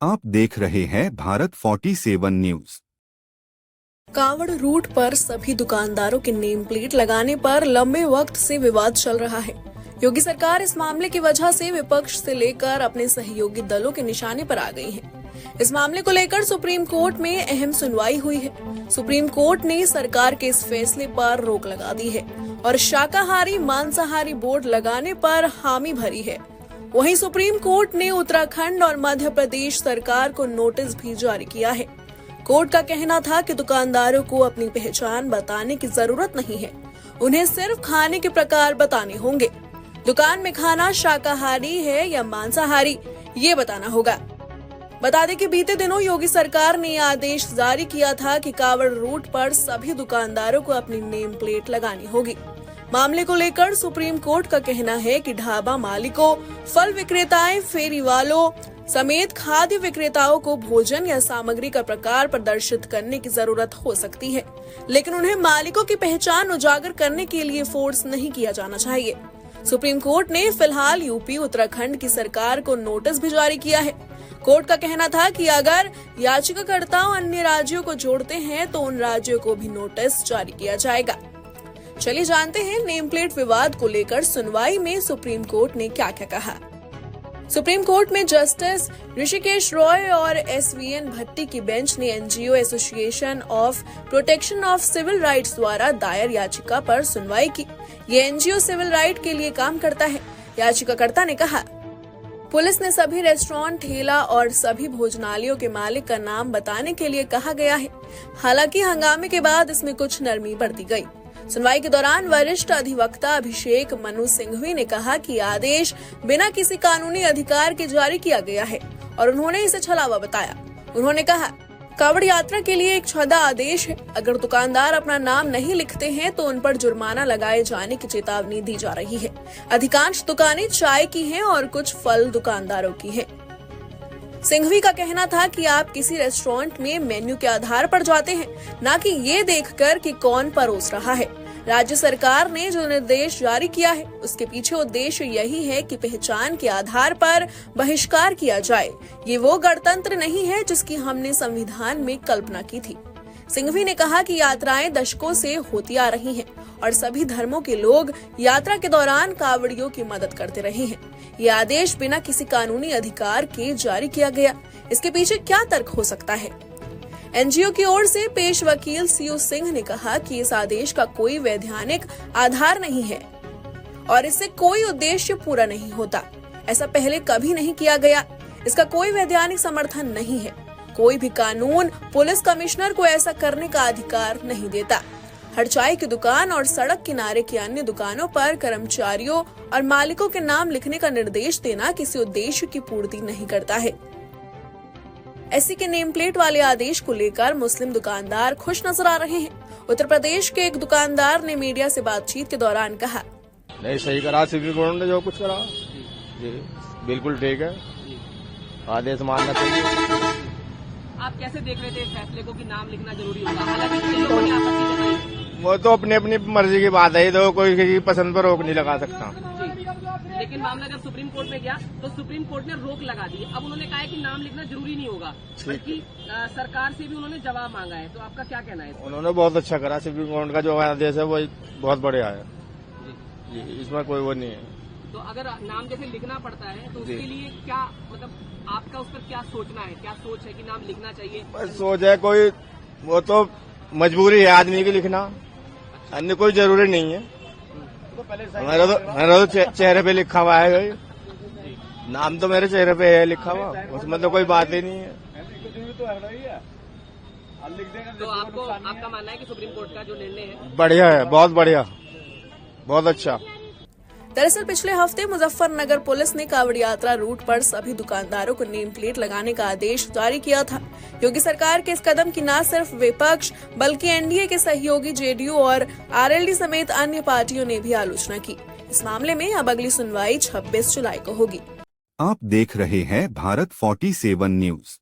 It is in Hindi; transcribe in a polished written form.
आप देख रहे हैं भारत 47 न्यूज। कांवड़ रूट पर सभी दुकानदारों के नेम प्लेट लगाने पर लंबे वक्त से विवाद चल रहा है। योगी सरकार इस मामले की वजह से विपक्ष से लेकर अपने सहयोगी दलों के निशाने पर आ गई है। इस मामले को लेकर सुप्रीम कोर्ट में अहम सुनवाई हुई है। सुप्रीम कोर्ट ने सरकार के इस फैसले पर रोक लगा दी है और शाकाहारी मांसाहारी बोर्ड लगाने पर हामी भरी है। वहीं सुप्रीम कोर्ट ने उत्तराखंड और मध्य प्रदेश सरकार को नोटिस भी जारी किया है। कोर्ट का कहना था कि दुकानदारों को अपनी पहचान बताने की जरूरत नहीं है, उन्हें सिर्फ खाने के प्रकार बताने होंगे। दुकान में खाना शाकाहारी है या मांसाहारी, ये बताना होगा। बता दें कि बीते दिनों योगी सरकार ने आदेश जारी किया था कि कांवड़ रूट पर सभी दुकानदारों को अपनी नेम प्लेट लगानी होगी। मामले को लेकर सुप्रीम कोर्ट का कहना है कि ढाबा मालिकों, फल विक्रेताएं, फेरी वालों समेत खाद्य विक्रेताओं को भोजन या सामग्री का प्रकार प्रदर्शित करने की जरूरत हो सकती है, लेकिन उन्हें मालिकों की पहचान उजागर करने के लिए फोर्स नहीं किया जाना चाहिए। सुप्रीम कोर्ट ने फिलहाल यूपी उत्तराखंड की सरकार को नोटिस भी जारी किया है। कोर्ट का कहना था कि अगर याचिकाकर्ता अन्य राज्यों को जोड़ते हैं तो उन राज्यों को भी नोटिस जारी किया जाएगा। चलिए जानते हैं नेम प्लेट विवाद को लेकर सुनवाई में सुप्रीम कोर्ट ने क्या क्या कहा। सुप्रीम कोर्ट में जस्टिस ऋषिकेश रॉय और एसवीएन भट्टी की बेंच ने NGO association of protection of civil rights द्वारा दायर याचिका पर सुनवाई की। ये एनजीओ सिविल राइट के लिए काम करता है। याचिकाकर्ता ने कहा, पुलिस ने सभी रेस्टोरेंट, ठेला और सभी भोजनालयों के मालिक का नाम बताने के लिए कहा गया है। हालांकि हंगामे के बाद इसमें कुछ नरमी बरती गई। सुनवाई के दौरान वरिष्ठ अधिवक्ता अभिषेक मनु सिंघवी ने कहा कि आदेश बिना किसी कानूनी अधिकार के जारी किया गया है और उन्होंने इसे छलावा बताया। उन्होंने कहा, कांवड़ यात्रा के लिए एक छदा आदेश है। अगर दुकानदार अपना नाम नहीं लिखते हैं तो उन पर जुर्माना लगाए जाने की चेतावनी दी जा रही है। अधिकांश दुकानें चाय की हैं और कुछ फल दुकानदारों की हैं। सिंघवी का कहना था कि आप किसी रेस्टोरेंट में मेन्यू के आधार पर जाते हैं, न कि ये देखकर कि कौन परोस रहा है। राज्य सरकार ने जो निर्देश जारी किया है उसके पीछे उद्देश्य यही है कि पहचान के आधार पर बहिष्कार किया जाए। ये वो गणतंत्र नहीं है जिसकी हमने संविधान में कल्पना की थी। सिंघवी ने कहा कि यात्राएं दशकों से होती आ रही हैं और सभी धर्मों के लोग यात्रा के दौरान कांवड़ियों की मदद करते रहे हैं। ये आदेश बिना किसी कानूनी अधिकार के जारी किया गया। इसके पीछे क्या तर्क हो सकता है? एनजीओ की ओर से पेश वकील सीयू सिंह ने कहा कि इस आदेश का कोई वैधानिक आधार नहीं है और इससे कोई उद्देश्य पूरा नहीं होता। ऐसा पहले कभी नहीं किया गया। इसका कोई वैधानिक समर्थन नहीं है। कोई भी कानून पुलिस कमिश्नर को ऐसा करने का अधिकार नहीं देता। हर चाय की दुकान और सड़क किनारे की अन्य दुकानों पर कर्मचारियों और मालिकों के नाम लिखने का निर्देश देना किसी उद्देश्य की पूर्ति नहीं करता है। एससी के नेम प्लेट वाले आदेश को लेकर मुस्लिम दुकानदार खुश नजर आ रहे हैं। उत्तर प्रदेश के एक दुकानदार ने मीडिया से बातचीत के दौरान कहा, नहीं सही करा सुप्रीम कोर्ट ने जो कुछ करा जी बिल्कुल ठीक है, आदेश मानना चाहिए। आप कैसे देख रहे थे इस फैसले को कि नाम लिखना जरूरी होगा? हालांकि कई लोगों ने आपत्ति जताई। वो तो अपनी अपनी मर्जी की बात है, तो कोई किसी की पसंद पर रोक नहीं लगा सकता। लेकिन मामला जब सुप्रीम कोर्ट में गया तो सुप्रीम कोर्ट ने रोक लगा दी। अब उन्होंने कहा है कि नाम लिखना जरूरी नहीं होगा, बल्कि सरकार से भी उन्होंने जवाब मांगा है। तो आपका क्या कहना है? उन्होंने बहुत अच्छा करा। सुप्रीम कोर्ट का जो आदेश है वो बहुत बढ़िया है जी, इसमें कोई वो नहीं है। तो अगर नाम जैसे लिखना पड़ता है तो उसके लिए क्या मतलब आपका उस पर क्या सोचना है, क्या सोच है कि नाम लिखना चाहिए? बस सोच है कोई, वो तो मजबूरी है आदमी की लिखना, अन्य कोई जरूरी नहीं है। मेरा तो चेहरे पे लिखा हुआ है, नाम तो मेरे चेहरे पे है लिखा हुआ, उसमें तो कोई बात ही नहीं है। तो आपका मानना है कि सुप्रीम कोर्ट का जो निर्णय है बढ़िया है, बहुत बढ़िया, बहुत अच्छा। दरअसल पिछले हफ्ते मुजफ्फरनगर पुलिस ने कांवड़ यात्रा रूट पर सभी दुकानदारों को नेम प्लेट लगाने का आदेश जारी किया था। योगी सरकार के इस कदम की न सिर्फ विपक्ष बल्कि एनडीए के सहयोगी जेडीयू और आरएलडी समेत अन्य पार्टियों ने भी आलोचना की। इस मामले में अब अगली सुनवाई 26 जुलाई को होगी। आप देख रहे हैं भारत 47 न्यूज।